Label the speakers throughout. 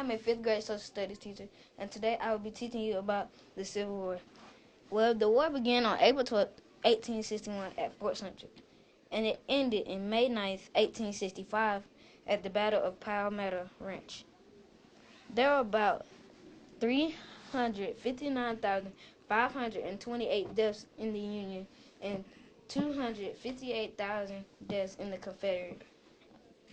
Speaker 1: I'm a 5th grade social studies teacher, and today I will be teaching you about the Civil War. Well, the war began on April 12, 1861 at Fort Sumter, and it ended in May 9th, 1865 at the Battle of Palmetto Ranch. There were about 359,528 deaths in the Union and 258,000 deaths in the Confederate.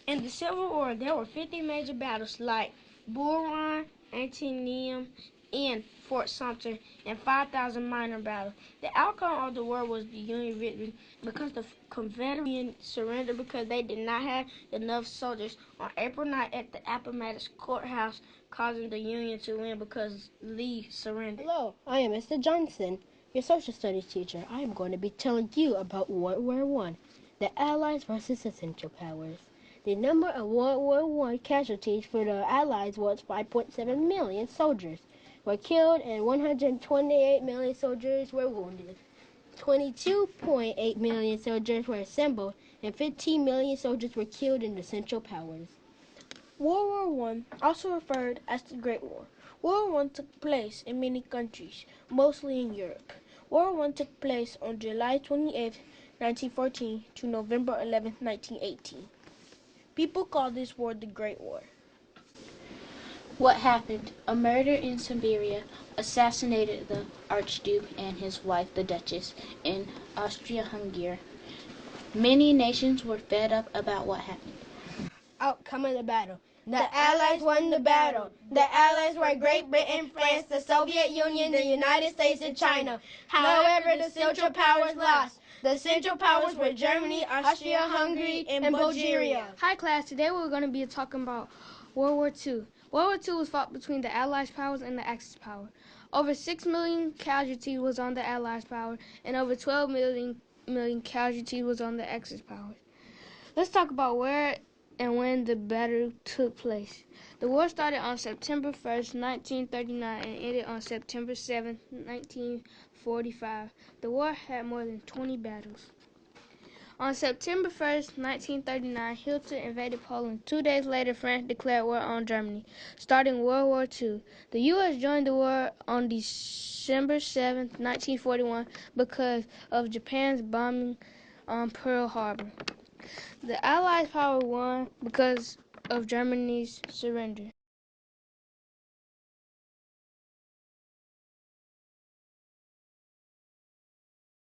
Speaker 2: In the Civil War, there were 50 major battles like Bull Run, Antietam, and Fort Sumter, and 5,000 minor battles. The outcome of the war was the Union victory because the Confederates surrendered because they did not have enough soldiers on April 9th at the Appomattox Courthouse, causing the Union to win because Lee surrendered.
Speaker 3: Hello, I am Mr. Johnson, your social studies teacher. I am going to be telling you about World War I, the Allies versus the Central Powers. The number of World War I casualties for the Allies was 5.7 million soldiers were killed and 128 million soldiers were wounded. 22.8 million soldiers were assembled and 15 million soldiers were killed in the Central Powers.
Speaker 2: World War I, also referred as the Great War. World War I took place in many countries, mostly in Europe. World War I took place on July 28, 1914 to November 11, 1918. People call this war the Great War.
Speaker 4: What happened? A murder in Siberia assassinated the Archduke and his wife, the Duchess, in Austria-Hungary. Many nations were fed up about what happened.
Speaker 3: Outcome of the battle. The Allies won the battle. The Allies were Great Britain, France, the Soviet Union, the United States, and China. However, the Central Powers lost. The Central Powers were Germany, Austria-Hungary, and Bulgaria.
Speaker 2: Hi class, today we're going to be talking about World War II. World War II was fought between the Allied powers and the Axis power. Over 6 million casualties was on the Allied power, and over 12 million casualties was on the Axis power. Let's talk about where and when the battle took place. The war started on September 1st, 1939 and ended on September 7th, 1945. The war had more than 20 battles. On September 1st, 1939, Hitler invaded Poland. 2 days later, France declared war on Germany, starting World War II. The U.S. joined the war on December 7th, 1941 because of Japan's bombing on Pearl Harbor. The Allied power won because of Germany's surrender.